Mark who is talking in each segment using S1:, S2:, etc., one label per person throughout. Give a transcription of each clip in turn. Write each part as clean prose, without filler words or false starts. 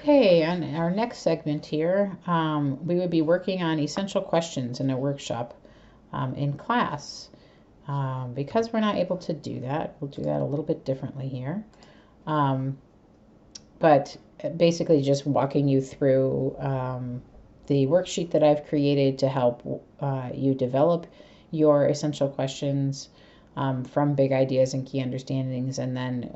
S1: Okay, on our next segment here, we would be working on essential questions in a workshop in class. Because we're not able to do that, we'll do that a little bit differently here. But basically just walking you through the worksheet that I've created to help you develop your essential questions from big ideas and key understandings, and then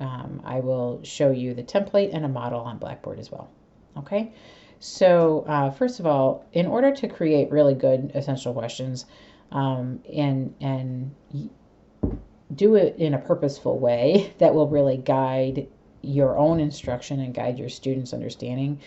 S1: I will show you the template and a model on Blackboard as well. Okay, so first of all, in order to create really good essential questions and do it in a purposeful way that will really guide your own instruction and guide your students' understanding,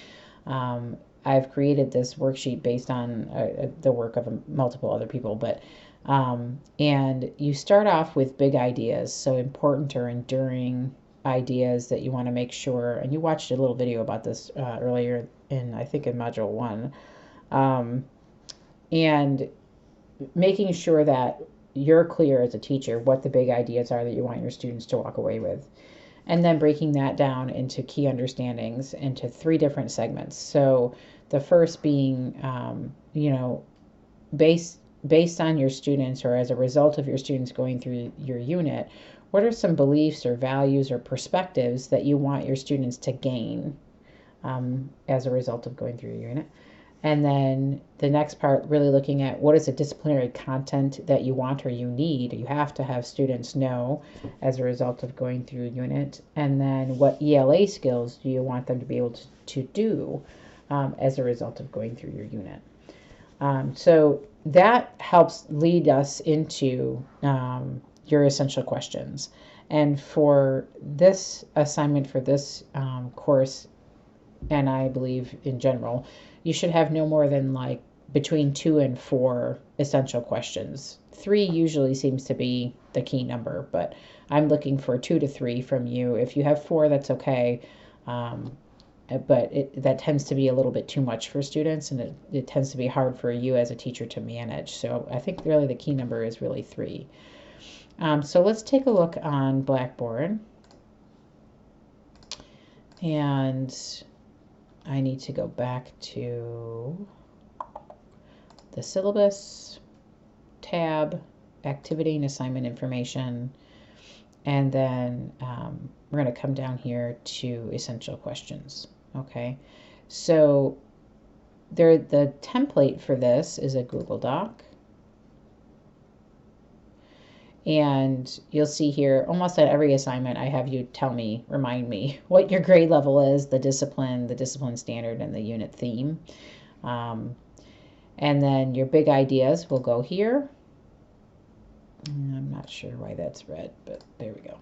S1: I've created this worksheet based on the work of multiple other people, but and you start off with big ideas, so important or enduring ideas that you want to make sure, and you watched a little video about this earlier I think in module 1, and making sure that you're clear as a teacher what the big ideas are that you want your students to walk away with, and then breaking that down into key understandings into 3 different segments. So the first being, based on your students, or as a result of your students going through your unit, what are some beliefs or values or perspectives that you want your students to gain as a result of going through your unit? And then the next part, really looking at what is the disciplinary content that you want or you need, or you have to have students know as a result of going through a unit. And then what ELA skills do you want them to be able to do as a result of going through your unit. So that helps lead us into your essential questions. And for this assignment, for this course, and I believe in general, you should have no more than like between 2 and 4 essential questions. 3 usually seems to be the key number, but I'm looking for 2 to 3 from you. If you have 4, that's okay. But that tends to be a little bit too much for students, and it tends to be hard for you as a teacher to manage. So I think really the key number is really 3. So let's take a look on Blackboard. And I need to go back to the syllabus tab, activity and assignment information, and then we're going to come down here to essential questions. Okay, so the template for this is a Google Doc. And you'll see here, almost at every assignment, I have you remind me what your grade level is, the discipline standard, and the unit theme. And then your big ideas will go here. I'm not sure why that's red, but there we go.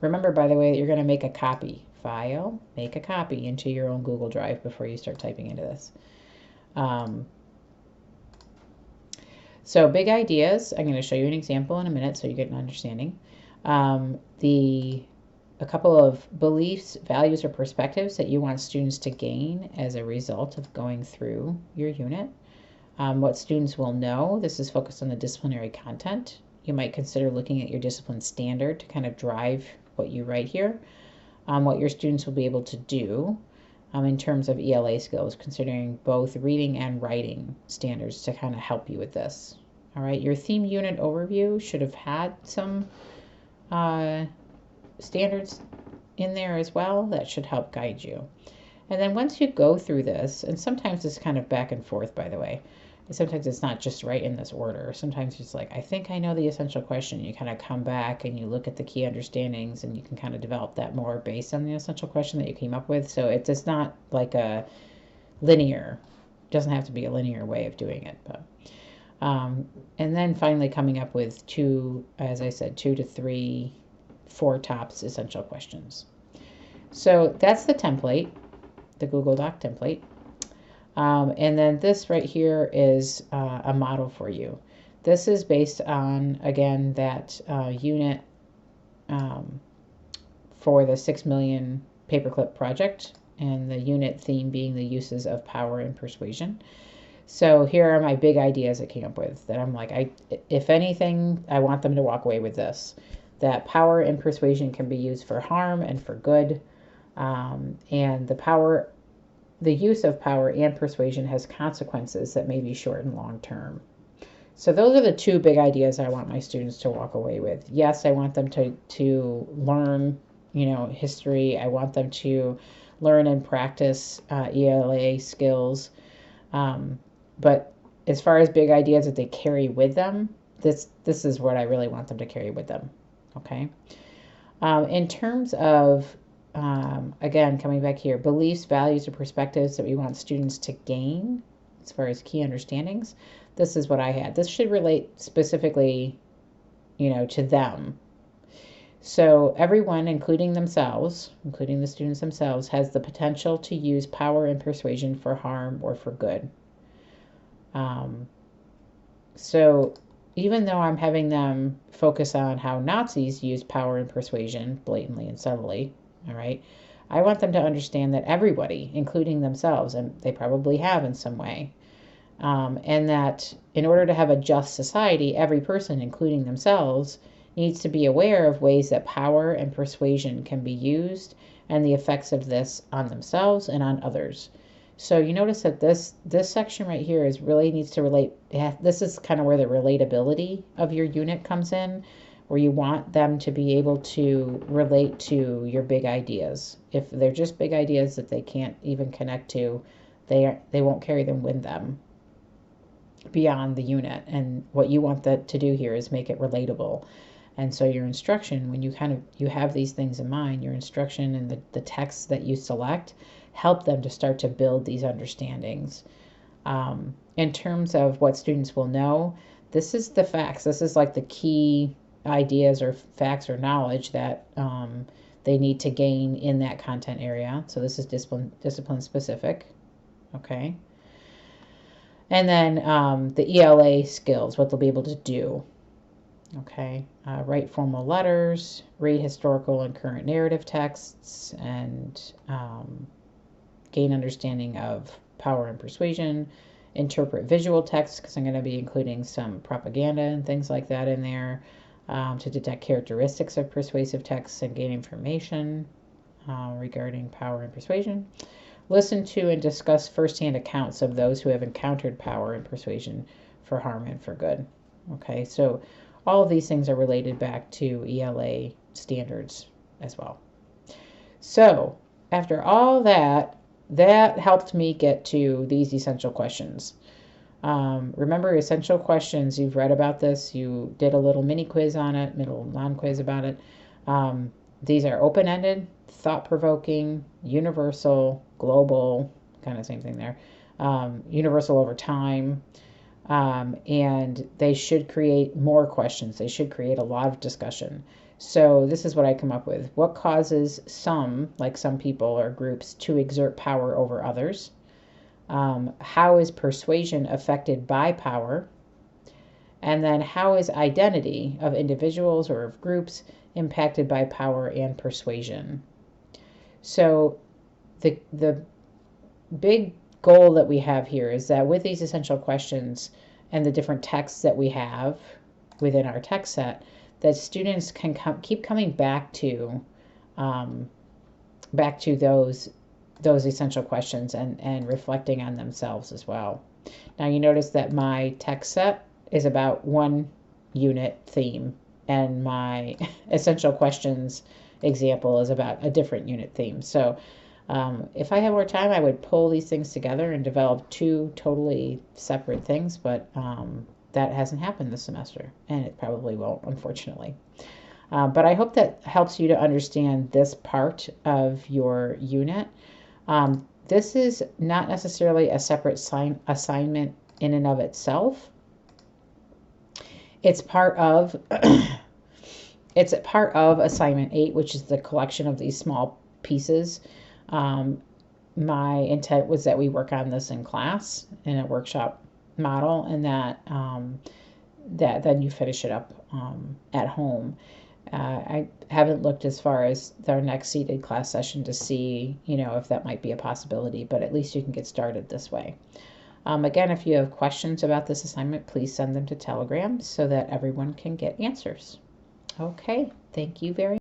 S1: Remember, by the way, that you're going to make a copy. File, make a copy into your own Google Drive before you start typing into this. So big ideas, I'm going to show you an example in a minute so you get an understanding. A couple of beliefs, values, or perspectives that you want students to gain as a result of going through your unit. What students will know, this is focused on the disciplinary content. You might consider looking at your discipline standard to kind of drive what you write here. What your students will be able to do in terms of ELA skills, considering both reading and writing standards to kind of help you with this. All right, your theme unit overview should have had some standards in there as well. That should help guide you. And then once you go through this, and sometimes it's kind of back and forth, by the way. Sometimes it's not just right in this order. Sometimes it's like, I think I know the essential question. You kind of come back and you look at the key understandings, and you can kind of develop that more based on the essential question that you came up with. So it's not like a linear, doesn't have to be a linear way of doing it. But and then finally coming up with 2, as I said, 2 to 3, 4 tops essential questions. So that's the template, the Google Doc template. And then this right here is a model for you. This is based on, again, that unit for the 6 million paperclip project, and the unit theme being the uses of power and persuasion. So here are my big ideas I came up with that I'm like, if anything, I want them to walk away with this, that power and persuasion can be used for harm and for good. And the power the use of power and persuasion has consequences that may be short and long term. So those are the two big ideas I want my students to walk away with. Yes, I want them to learn, history. I want them to learn and practice ELA skills. But as far as big ideas that they carry with them, this is what I really want them to carry with them. Okay. In terms of, again, coming back here, beliefs, values, or perspectives that we want students to gain as far as key understandings, this is what I had. This should relate specifically, to them. So everyone, including themselves, including the students themselves, has the potential to use power and persuasion for harm or for good. So even though I'm having them focus on how Nazis use power and persuasion blatantly and subtly, all right, I want them to understand that everybody, including themselves, and they probably have in some way, and that in order to have a just society, every person, including themselves, needs to be aware of ways that power and persuasion can be used and the effects of this on themselves and on others. So you notice that this section right here is really needs to relate. This is kind of where the relatability of your unit comes in, where you want them to be able to relate to your big ideas. If they're just big ideas that they can't even connect to, they won't carry them with them beyond the unit. And what you want that to do here is make it relatable. And so your instruction, when you have these things in mind, your instruction and the text that you select help them to start to build these understandings. In terms of what students will know, this is the facts. This is like the key ideas or facts or knowledge that they need to gain in that content area. So this is discipline specific. Okay. And then the ELA skills, what they'll be able to do. Okay, write formal letters, read historical and current narrative texts, and gain understanding of power and persuasion, interpret visual text, because I'm going to be including some propaganda and things like that in there, to detect characteristics of persuasive texts and gain information regarding power and persuasion. Listen to and discuss firsthand accounts of those who have encountered power and persuasion for harm and for good. Okay, so all of these things are related back to ELA standards as well. So after all that helped me get to these essential questions. Remember, essential questions, you've read about this, you did a little mini quiz on it, little non-quiz about it. These are open-ended, thought-provoking, universal, global, kind of same thing there, universal over time. And they should create more questions. They should create a lot of discussion. So this is what I come up with. What causes some, like some people or groups, to exert power over others? How is persuasion affected by power? And then how is identity of individuals or of groups impacted by power and persuasion? So the big goal that we have here is that with these essential questions and the different texts that we have within our text set, that students can keep coming back to those essential questions and reflecting on themselves as well. Now you notice that my text set is about one unit theme, and my essential questions example is about a different unit theme. So if I had more time, I would pull these things together and develop two totally separate things, but that hasn't happened this semester, and it probably won't, unfortunately. But I hope that helps you to understand this part of your unit. This is not necessarily a separate assignment in and of itself. It's part of assignment 8, which is the collection of these small pieces. My intent was that we work on this in class in a workshop model, and that then you finish it up at home. I haven't looked as far as our next seated class session to see, if that might be a possibility, but at least you can get started this way. Again, if you have questions about this assignment, please send them to Telegram so that everyone can get answers. Okay, thank you very much.